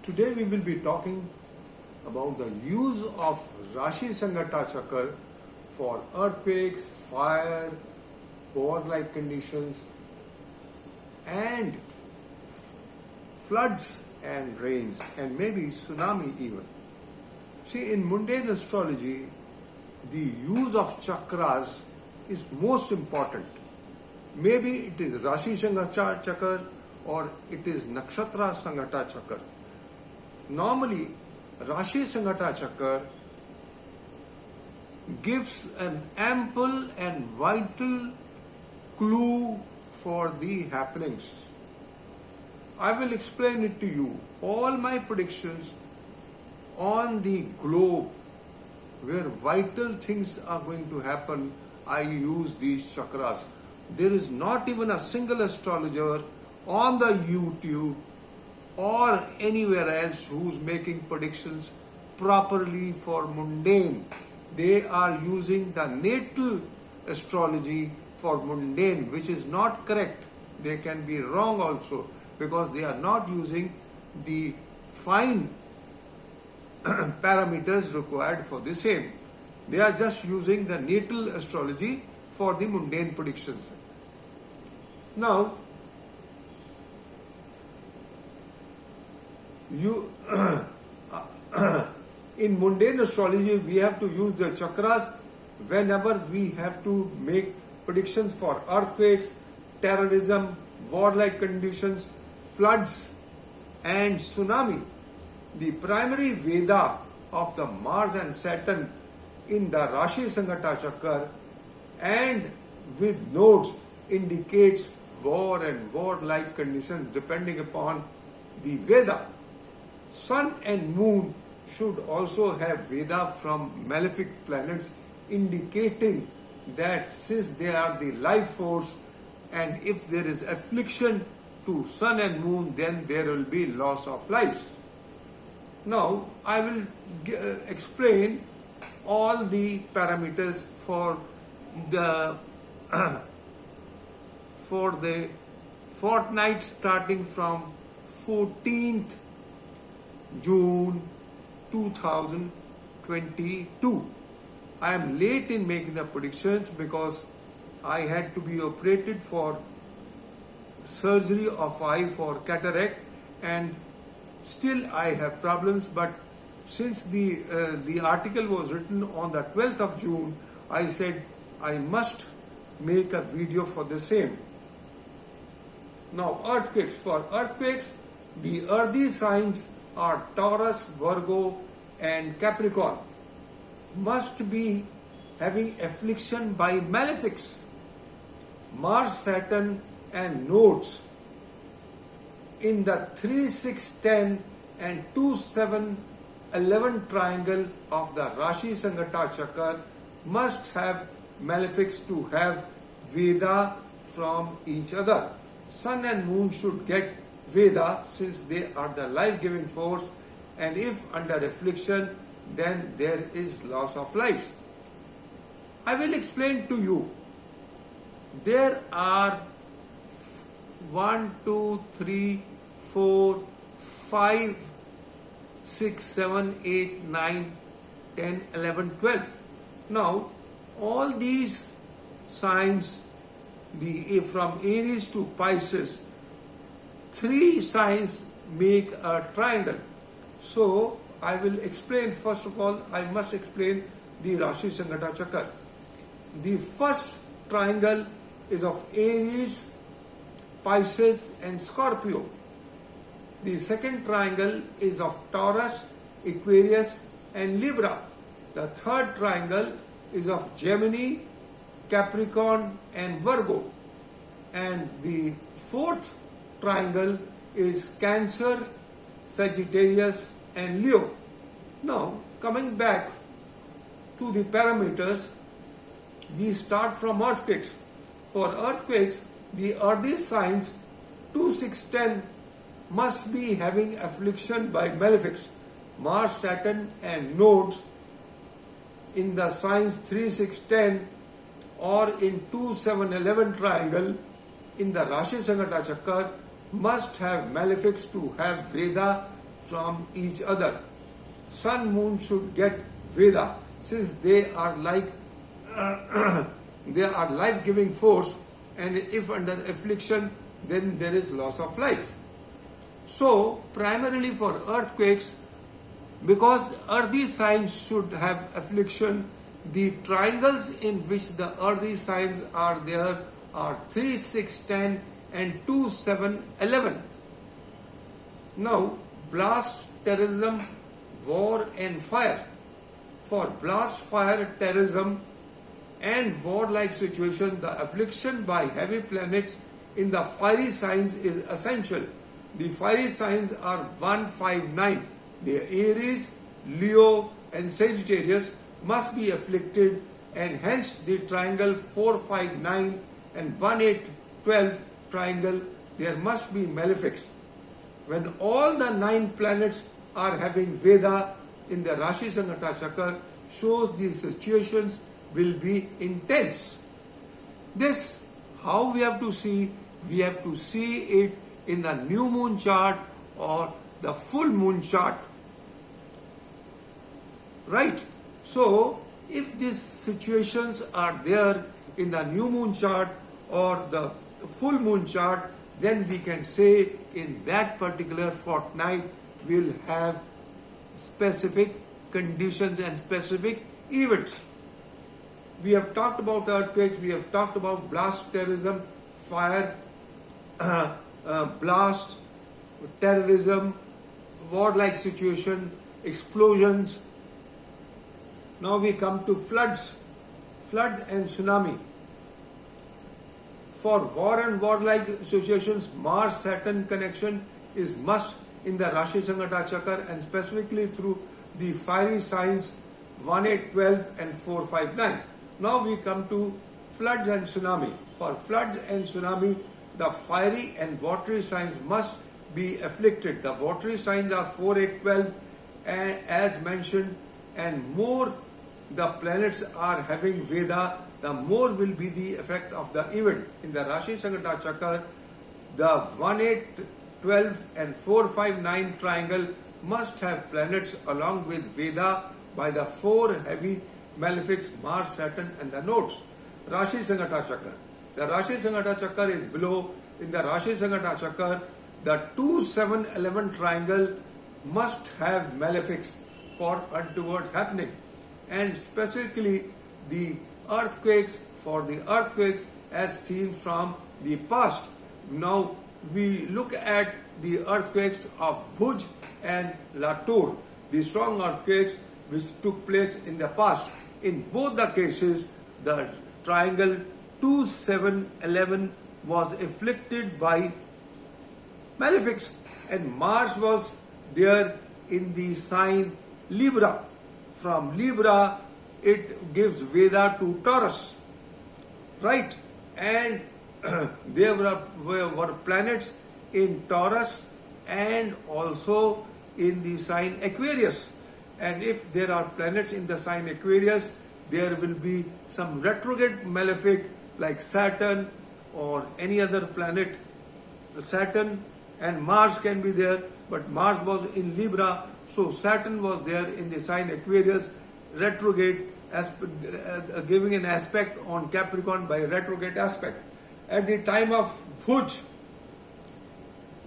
Today we will be talking about the use of Rashi Sanghatta Chakra for earthquakes, fire, warlike conditions, and floods and rains, and maybe tsunami even. See, in mundane astrology, the use of chakras is most important. Maybe it is Rashi Sanghatta Chakra or it is Nakshatra Sanghatta Chakra. Normally, Rashi Sanghatta Chakra gives an ample and vital clue for the happenings. I will explain it to you. All my predictions on the globe where vital things are going to happen, I use these chakras. There is not even a single astrologer on the YouTube or anywhere else who's making predictions properly for mundane. They are using the natal astrology for mundane, which is not correct. They can be wrong also because they are not using the fine parameters required for the same. They are just using the natal astrology for the mundane predictions. Now, in mundane astrology, we have to use the chakras whenever we have to make predictions for earthquakes, terrorism, warlike conditions, floods, and tsunami. The primary Vedha of the Mars and Saturn in the Rashi Sanghatta Chakra and with nodes indicates war and warlike conditions depending upon the Vedha. Sun and Moon should also have Vedha from malefic planets, indicating that since they are the life force and if there is affliction to Sun and Moon, then there will be loss of lives. Now, I will explain all the parameters for the fortnight starting from 14th June 2022. I am late in making the predictions because I had to be operated for surgery of eye for cataract, and still I have problems. But since the article was written on the 12th of June, I said I must make a video for the same. Now, earthquakes. For earthquakes, the earthy signs are Taurus, Virgo, and Capricorn. Must be having affliction by malefics. Mars, Saturn, and nodes in the 3, 6, 10 and 2, 7, 11 triangle of the Rashi Sanghatta Chakra must have malefics to have Vedha from each other. Sun and Moon should get Vedha since they are the life-giving force, and if under affliction, then there is loss of lives. I will explain to you. There are 1, 2, 3, 4, 5, 6, 7, 8, 9, 10, 11, 12. Now, all these signs, from Aries to Pisces, 3 signs make a triangle. So, I will explain, first of all, I must explain the Rashi Sanghatta Chakra. The first triangle is of Aries, Pisces, and Scorpio. The second triangle is of Taurus, Aquarius, and Libra. The third triangle is of Gemini, Capricorn, and Virgo. And the fourth triangle is Cancer, Sagittarius, and Leo. Now, coming back to the parameters, we start from earthquakes. For earthquakes, the earthy signs 2, 6, 10 must be having affliction by malefics. Mars, Saturn, and nodes in the signs 3, 6, 10 or in 2, 7, 11 triangle in the Rashi Sanghatta Chakra must have malefics to have Vedha from each other. Sun, moon should get Vedha, since they are like they are life-giving force, and if under affliction, then there is loss of life. So, primarily for earthquakes, because earthy signs should have affliction, the triangles in which the earthy signs are there are 3, 6, 10 and 2, 7, 11. Now, blast, terrorism, war and fire. For blast, fire, terrorism and warlike situation, the affliction by heavy planets in the fiery signs is essential. The fiery signs are 1, 5, 9. The Aries, Leo and Sagittarius must be afflicted, and hence the triangle 4, 5, 9 and 1, 8, 12 triangle, there must be malefics. When all the 9 planets are having Vedha in the Rashi Sanghatta Chakra, shows these situations will be intense. This, how we have to see? We have to see it in the new moon chart or the full moon chart. Right? So, if these situations are there in the new moon chart or the full moon chart, then we can say in that particular fortnight we'll have specific conditions and specific events. We have talked about earthquakes, we have talked about blast, terrorism, fire, blast, terrorism, warlike situation, explosions. Now we come to floods and tsunami. For war and warlike situations, Mars-Saturn connection is must in the Rashi Sanghatta Chakra, and specifically through the fiery signs 1, 8, 12 and 4, 5, 9. Now we come to floods and tsunami. For floods and tsunami, the fiery and watery signs must be afflicted. The watery signs are 4, 8, 12 as mentioned, and more the planets are having Vedha, the more will be the effect of the event. In the Rashi Sanghatta Chakra, the 1, 8, 12 and 4, 5, 9 triangle must have planets along with Vedha by the 4 heavy malefics, Mars, Saturn and the nodes. Rashi Sanghatta Chakra. The Rashi Sanghatta Chakra is below. In the Rashi Sanghatta Chakra, the 2, 7, 11 triangle must have malefics for untowards happening. And specifically the earthquakes, for the earthquakes as seen from the past. Now we look at the earthquakes of Bhuj and Latur, the strong earthquakes which took place in the past. In both the cases, the triangle 2, 7, 11 was afflicted by malefics, and Mars was there in the sign Libra. From Libra, it gives Vedha to Taurus, right? And there were planets in Taurus and also in the sign Aquarius. And if there are planets in the sign Aquarius, there will be some retrograde malefic like Saturn or any other planet. Saturn and Mars can be there, but Mars was in Libra, so Saturn was there in the sign Aquarius, retrograde, giving an aspect on Capricorn by retrograde aspect. At the time of Bhuj,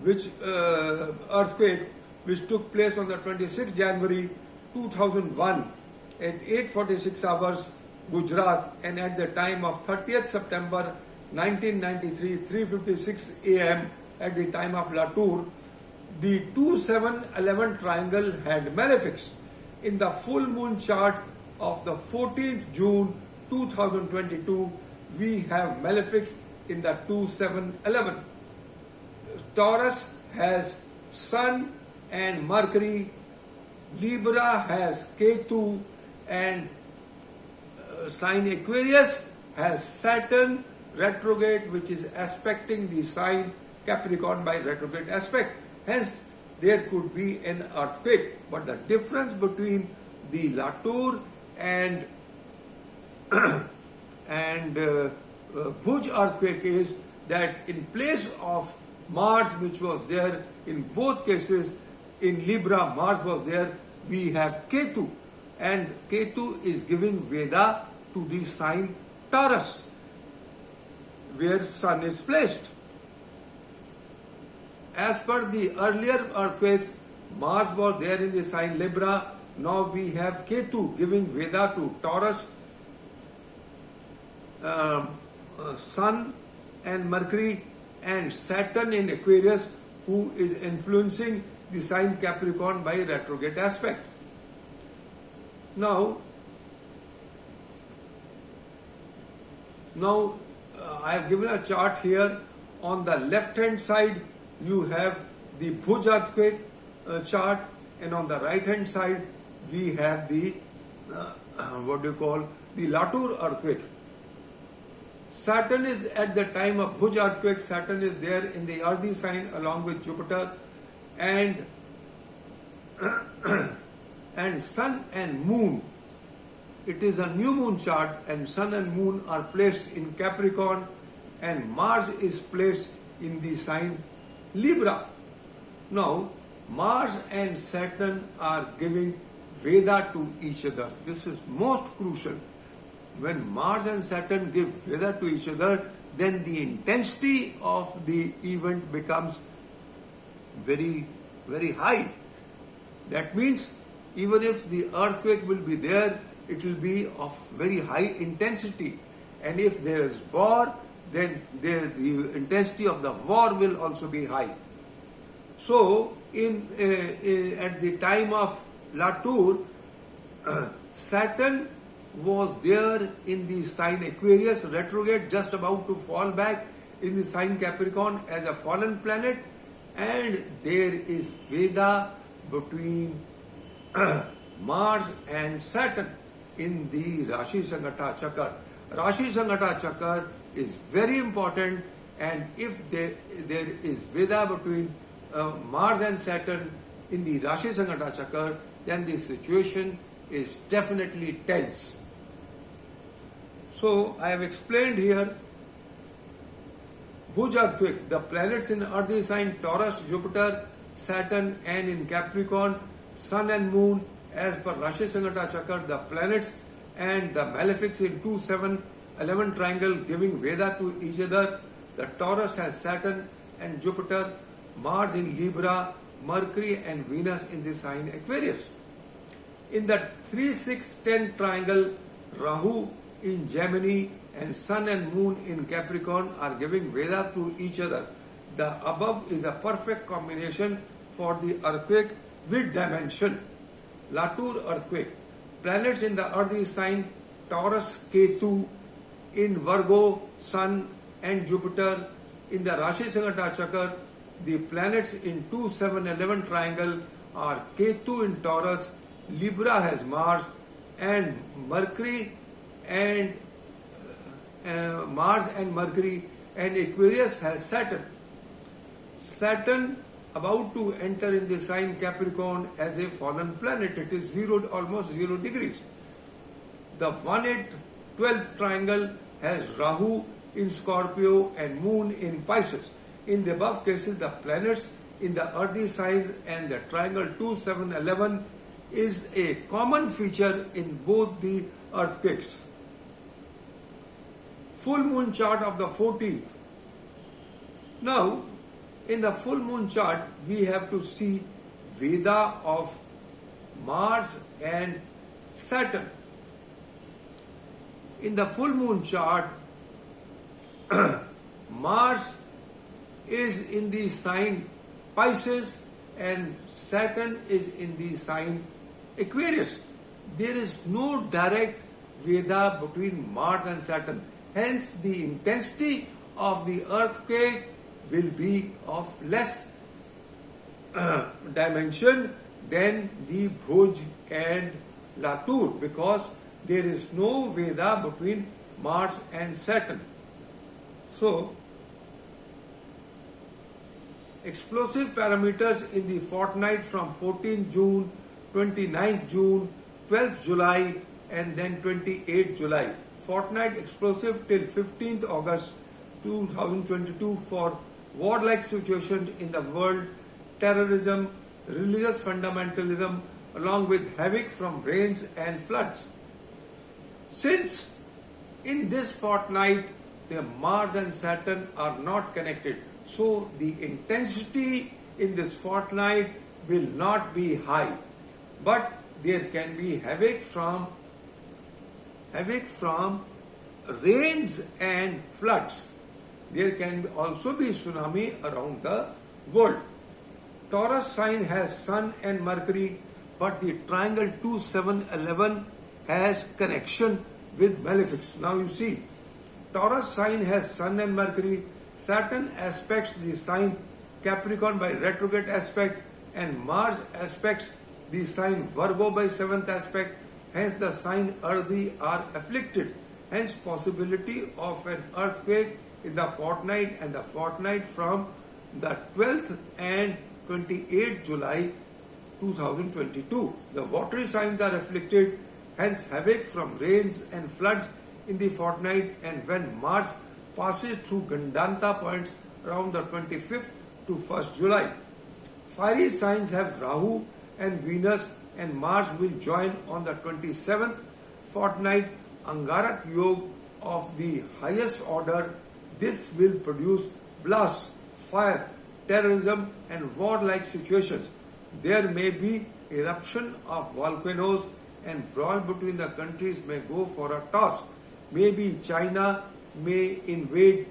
which earthquake, which took place on the 26th January 2001 at 8:46 hours Gujarat, and at the time of 30th September 1993 3:56 a.m. at the time of Latur, the 2, 7, 11 triangle had malefics. In the full moon chart of the 14th June 2022, we have malefics in the 2, 7, 11. Taurus has Sun and Mercury, Libra has Ketu, and sign Aquarius has Saturn retrograde, which is aspecting the sign Capricorn by retrograde aspect. Hence, there could be an earthquake. But the difference between the Latur and Bhuj earthquake is that in place of Mars, which was there in both cases, in Libra, Mars was there, we have Ketu. And Ketu is giving Vedha to the sign Taurus, where Sun is placed. As per the earlier earthquakes, Mars was there in the sign Libra. Now we have Ketu giving Vedha to Taurus, Sun and Mercury, and Saturn in Aquarius, who is influencing the sign Capricorn by retrograde aspect. Now I have given a chart here. On the left hand side you have the Bhuj earthquake chart, and on the right hand side we have the the Latour earthquake. Saturn is at the time of Bhuj earthquake. Saturn is there in the earthy sign along with Jupiter, and and Sun and Moon. It is a new moon chart, and Sun and Moon are placed in Capricorn, and Mars is placed in the sign Libra. Now, Mars and Saturn are giving Vedha to each other. This is most crucial. When Mars and Saturn give Vedha to each other, then the intensity of the event becomes very, very high. That means even if the earthquake will be there, it will be of very high intensity. And if there is war, then the intensity of the war will also be high. So, at the time of Latour, Saturn was there in the sign Aquarius, retrograde, just about to fall back in the sign Capricorn as a fallen planet, and there is Vedha between Mars and Saturn in the Rashi Sanghatta Chakra. Rashi Sanghatta Chakra is very important, and if there is Vedha between Mars and Saturn in the Rashi Sanghatta Chakra, then the situation is definitely tense. So I have explained here Bhuj earthquake, the planets in earthy sign Taurus, Jupiter, Saturn, and in Capricorn, Sun and Moon, as per Rashi Sanghatta Chakra, the planets and the malefics in 2, 7, 11 triangle giving Vedha to each other. The Taurus has Saturn and Jupiter, Mars in Libra, Mercury and Venus in the sign Aquarius. In the 3, 6, 10 triangle, Rahu in Gemini and Sun and Moon in Capricorn are giving Vedha to each other. The above is a perfect combination for the earthquake with dimension. Latour earthquake. Planets in the earthy sign Taurus, Ketu, in Virgo, Sun and Jupiter. In the Rashi Sanghatta Chakra, the planets in 2, 7, 11 triangle are Ketu in Taurus, Libra has Mars, and Mercury and Mars and Mercury, and Aquarius has Saturn. Saturn about to enter in the sign Capricorn as a fallen planet. It is almost 0 degrees. The 1, 8, 12 triangle has Rahu in Scorpio and Moon in Pisces. In the above cases, the planets in the earthy signs and the triangle 2, 7, 11 is a common feature in both the earthquakes. Full moon chart of the 14th. Now, in the full moon chart, we have to see Vedha of Mars and Saturn. In the full moon chart, Mars is in the sign Pisces and Saturn is in the sign Aquarius. There is no direct Vedha between Mars and Saturn. Hence, the intensity of the earthquake will be of less dimension than the Bhuj and Latour, because there is no Vedha between Mars and Saturn. So, explosive parameters in the fortnight from 14 June, 29th June, 12th July and then 28th July. Fortnight explosive till 15th August 2022 for warlike situation in the world, terrorism, religious fundamentalism along with havoc from rains and floods. Since in this fortnight the Mars and Saturn are not connected, so the intensity in this fortnight will not be high, but there can be havoc from rains and floods. There can also be tsunami around the world. Taurus sign has Sun and Mercury, but the triangle 2, 7, 11 has connection with malefics. Now you see, Taurus sign has Sun and Mercury. Saturn aspects the sign Capricorn by retrograde aspect, and Mars aspects the sign Virgo by 7th aspect. Hence the sign Earthy are afflicted. Hence possibility of an earthquake in the fortnight and the fortnight from the 12th and 28th July 2022. The watery signs are afflicted, hence havoc from rains and floods in the fortnight, and when Mars passes through Gandanta points around the 25th to 1st July. Fiery signs have Rahu and Venus, and Mars will join on the 27th fortnight Angarak Yoga of the highest order. This will produce blasts, fire, terrorism and warlike situations. There may be eruption of volcanoes, and brawl between the countries may go for a toss. Maybe China may invade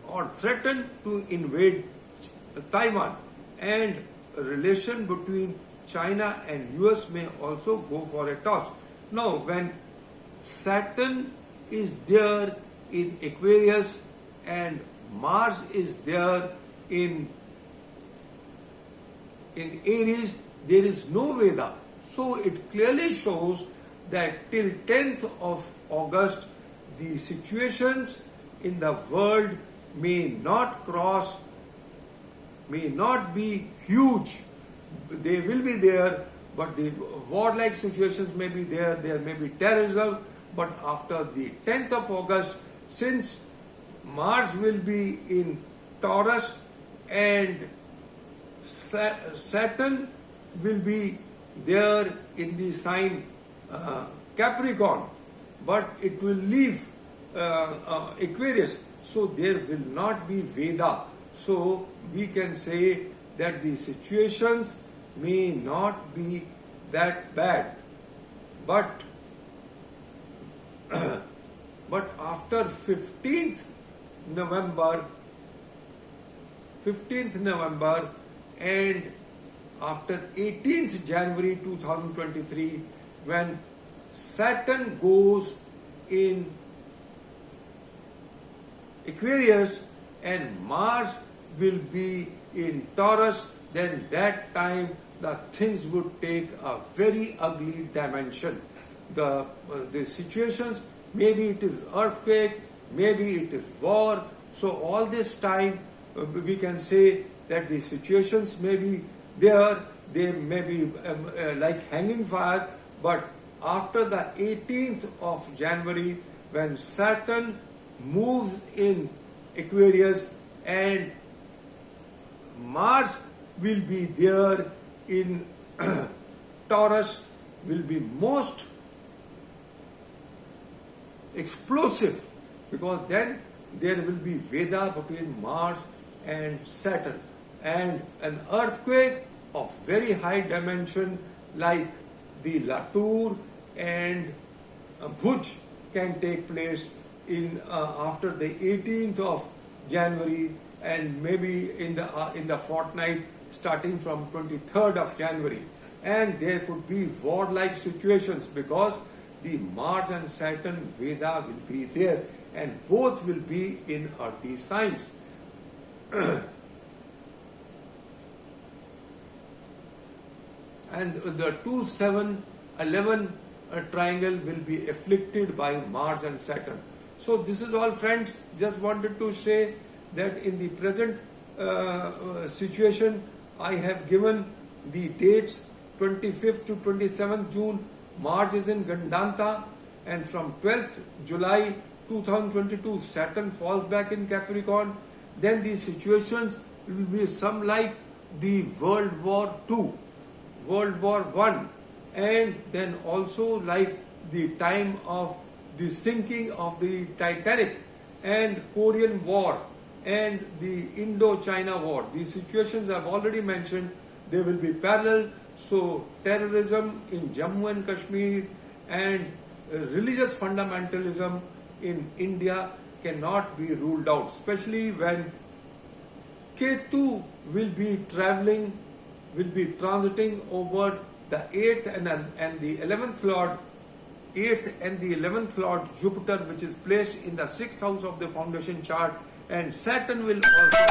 or threaten to invade Taiwan, and a relation between China and US may also go for a toss. Now, when Saturn is there in Aquarius and Mars is there in Aries, there is no Vedha. So it clearly shows that till 10th of August, the situations in the world may not be huge. They will be there, but the warlike situations may be there. There may be terrorism, but after the 10th of August, since Mars will be in Taurus and Saturn will be there in the sign Capricorn, but it will leave Aquarius, so there will not be Vedha. So we can say that the situations may not be that bad, but after 15th November and after 18th January 2023, when Saturn goes in Aquarius and Mars will be in Taurus, then that time the things would take a very ugly dimension. The situations, maybe it is earthquake, maybe it is war. So all this time we can say that the situations may be there, they may be like hanging fire, but after the 18th of January, when Saturn moves in Aquarius and Mars will be there in Taurus, will be most explosive, because then there will be Vedha between Mars and Saturn, and an earthquake of very high dimension like the Latour and Bhuj can take place in after the 18th of January, and maybe in the fortnight starting from 23rd of January. And there could be warlike situations because the Mars and Saturn Vedha will be there, and both will be in earthy signs. And the 2, 7, 11 triangle will be afflicted by Mars and Saturn. So this is all, friends. Just wanted to say that in the present situation, I have given the dates 25th to 27th June, Mars is in Gandanta, and from 12th July 2022, Saturn falls back in Capricorn. Then the situations will be some like the World War II, World War I, and then also like the time of the sinking of the Titanic and Korean War and the Indo-China War. These situations I've already mentioned, they will be parallel. So terrorism in Jammu and Kashmir and religious fundamentalism in India cannot be ruled out, especially when Ketu will be transiting over the 8th and the 11th Lord, 8th and the 11th Lord Jupiter, which is placed in the 6th house of the foundation chart, and Saturn will also